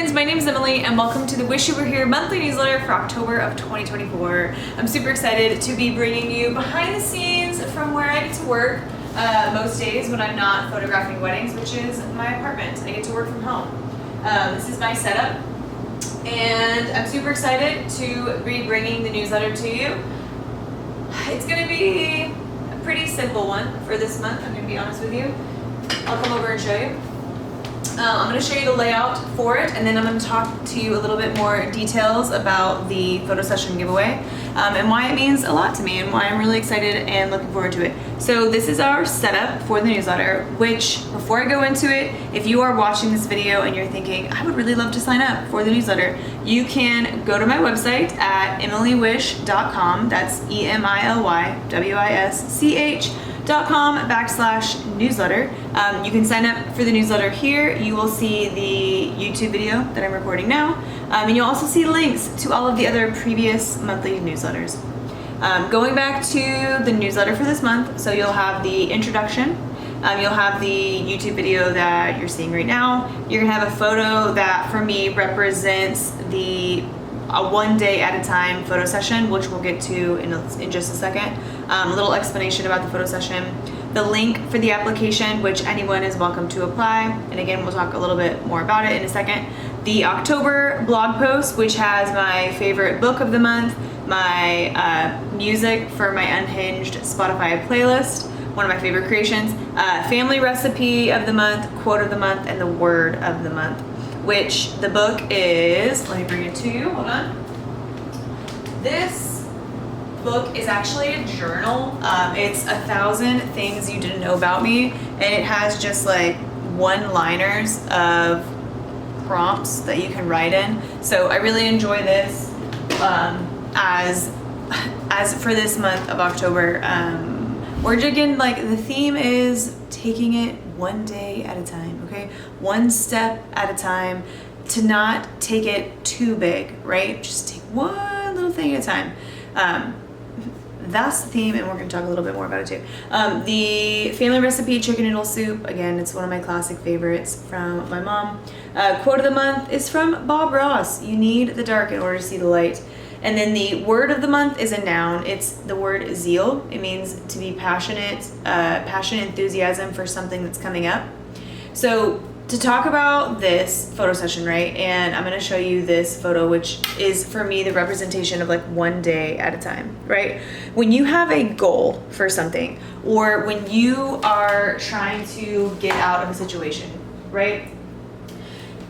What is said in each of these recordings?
friends, my name is Emily and welcome to the Wish You Were Here monthly newsletter for October of 2024. I'm super excited to be bringing you behind the scenes from where I get to work most days when I'm not photographing weddings, which is my apartment. I get to work from home. This is my setup and I'm super excited to be bringing the newsletter to you. It's going to be a pretty simple one for this month, I'm going to be honest with you. I'll come over and show you. I'm going to show you the layout for it, and then I'm going to talk to you a little bit more details about the photo session giveaway and why it means a lot to me and why I'm really excited and looking forward to it. So this is our setup for the newsletter, which before I go into it, if you are watching this video and you're thinking, I would really love to sign up for the newsletter, you can go to my website at emilywisch.com. That's EMILYWISCH.com/newsletter. You can sign up for the newsletter here. You will see the YouTube video that I'm recording now, and you'll also see links to all of the other previous monthly newsletters. Going back to the newsletter for this month, so you'll have the introduction, you'll have the YouTube video that you're seeing right now. You're gonna have a photo that for me represents a one-day-at-a-time photo session, which we'll get to in just a second. A little explanation about the photo session. The link for the application, which anyone is welcome to apply. And again, we'll talk a little bit more about it in a second. The October blog post, which has my favorite book of the month, my music for my Unhinged Spotify playlist, one of my favorite creations, family recipe of the month, quote of the month, and the word of the month, which the book is, let me bring it to you, hold on. This book is actually a journal. It's 1,000 things you didn't know about me, and it has just like one-liners of prompts that you can write in. So I really enjoy this as for this month of October. We're again, like, the theme is taking it one day at a time, okay? One step at a time, to not take it too big, right? Just take one little thing at a time. That's the theme, and we're going to talk a little bit more about it too. The family recipe chicken noodle soup, again, it's one of my classic favorites from my mom. Quote of the month is from Bob Ross. You need the dark in order to see the light. And then the word of the month is a noun. It's the word zeal. It means to be passionate, passionate enthusiasm for something that's coming up. So to talk about this photo session, right, and I'm going to show you this photo, which is for me the representation of like one day at a time, right? When you have a goal for something, or when you are trying to get out of a situation, right?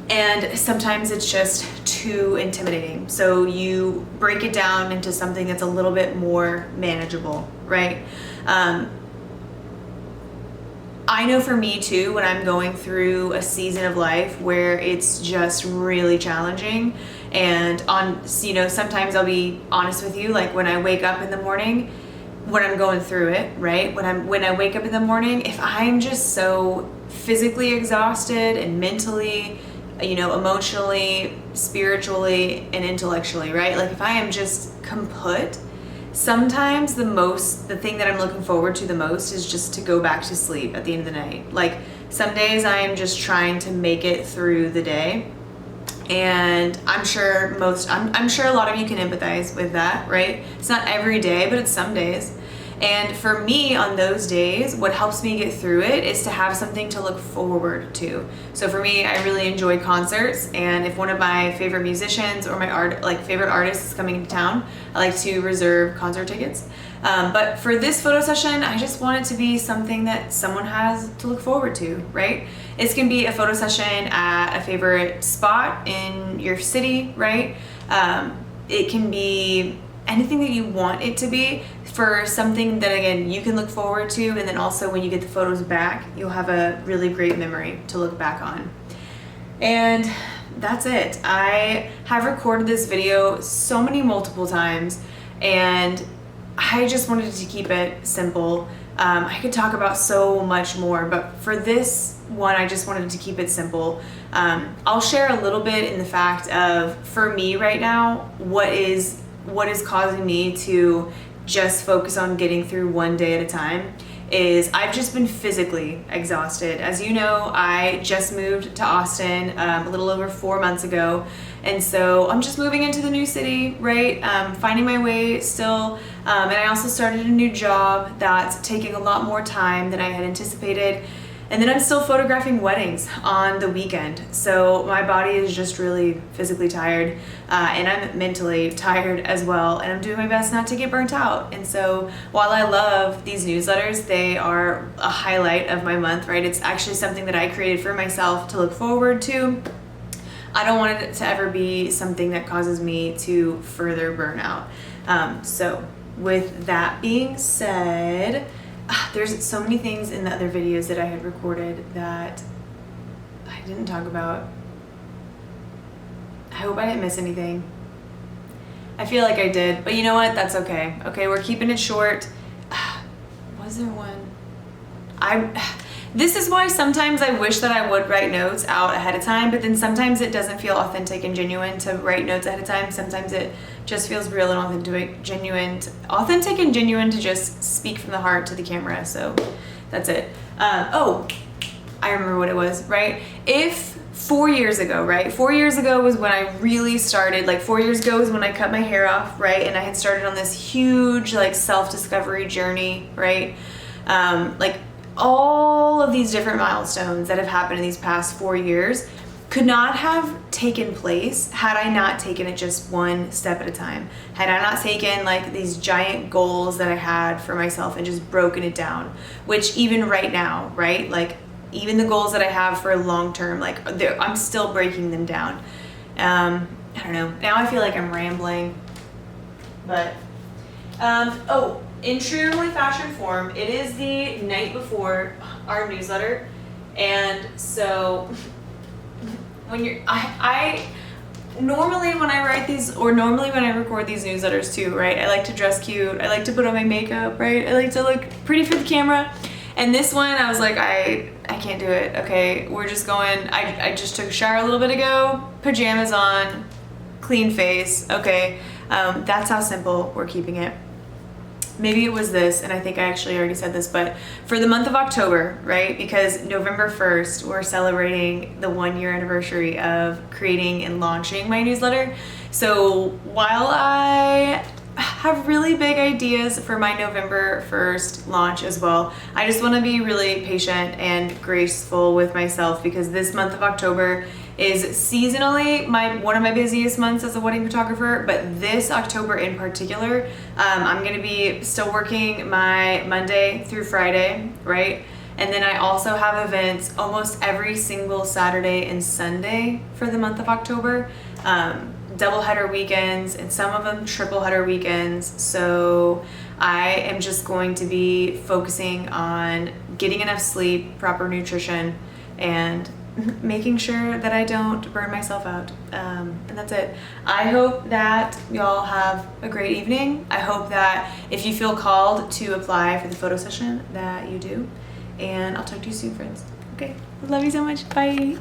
And sometimes it's just too intimidating. So you break it down into something that's a little bit more manageable, right? I know for me too, when I'm going through a season of life where it's just really challenging, and sometimes I'll be honest with you, like when I wake up in the morning, when I'm going through it, right? When I wake up in the morning, if I'm just so physically exhausted and mentally, emotionally, spiritually, and intellectually, right? Like if I am just kaput, sometimes the thing that I'm looking forward to the most is just to go back to sleep at the end of the night. Like some days I am just trying to make it through the day, and I'm sure a lot of you can empathize with that, right? It's not every day, but it's some days. And for me, on those days, what helps me get through it is to have something to look forward to. So for me, I really enjoy concerts, and if one of my favorite musicians or my favorite artists is coming into town, I like to reserve concert tickets. But for this photo session, I just want it to be something that someone has to look forward to, right? It can be a photo session at a favorite spot in your city, right? It can be anything that you want it to be, for something that, again, you can look forward to, and then also when you get the photos back, you'll have a really great memory to look back on. And that's it. I have recorded this video multiple times, and I just wanted to keep it simple. I could talk about so much more, but for this one, I just wanted to keep it simple. I'll share a little bit in the fact of, for me right now, what is causing me to just focus on getting through one day at a time is I've just been physically exhausted. As you know, I just moved to Austin a little over 4 months ago. And so I'm just moving into the new city, right? Finding my way still. And I also started a new job that's taking a lot more time than I had anticipated. And then I'm still photographing weddings on the weekend. So my body is just really physically tired, and I'm mentally tired as well. And I'm doing my best not to get burnt out. And so while I love these newsletters, they are a highlight of my month, right? It's actually something that I created for myself to look forward to. I don't want it to ever be something that causes me to further burn out. So with that being said, there's so many things in the other videos that I had recorded that I didn't talk about. I hope I didn't miss anything. I feel like I did, but you know what? That's okay. Okay, we're keeping it short. Was there one? This is why sometimes I wish that I would write notes out ahead of time, but then sometimes it doesn't feel authentic and genuine to write notes ahead of time. Sometimes it just feels real and authentic and genuine to just speak from the heart to the camera. So that's it. Oh, I remember what it was, right? If 4 years ago, right? 4 years ago was when I really started, like 4 years ago was when I cut my hair off, right? And I had started on this huge like self-discovery journey, right? Like all of these different milestones that have happened in these past 4 years could not have taken place had I not taken it just one step at a time. Had I not taken like these giant goals that I had for myself and just broken it down, which even right now, right? Like even the goals that I have for long term, like I'm still breaking them down. I don't know. Now I feel like I'm rambling, but in true fashion form, it is the night before our newsletter, and so when you're, I normally when I write these, or normally when I record these newsletters too, right? I like to dress cute. I like to put on my makeup, right? I like to look pretty for the camera. And this one, I was like, I can't do it. Okay, we're just going. I just took a shower a little bit ago, pajamas on, clean face. Okay, that's how simple we're keeping it. Maybe it was this, and I think I actually already said this, but for the month of October, right? Because November 1st, we're celebrating the 1 year anniversary of creating and launching my newsletter. So while I have really big ideas for my November 1st launch as well, I just want to be really patient and graceful with myself, because this month of October is seasonally one of my busiest months as a wedding photographer, but this October in particular, I'm going to be still working my Monday through Friday, right? And then I also have events almost every single Saturday and Sunday for the month of October, double header weekends, and some of them triple header weekends. So I am just going to be focusing on getting enough sleep, proper nutrition, and making sure that I don't burn myself out. And that's it. I hope that y'all have a great evening. I hope that if you feel called to apply for the photo session that you do. And I'll talk to you soon, friends. Okay, love you so much. Bye.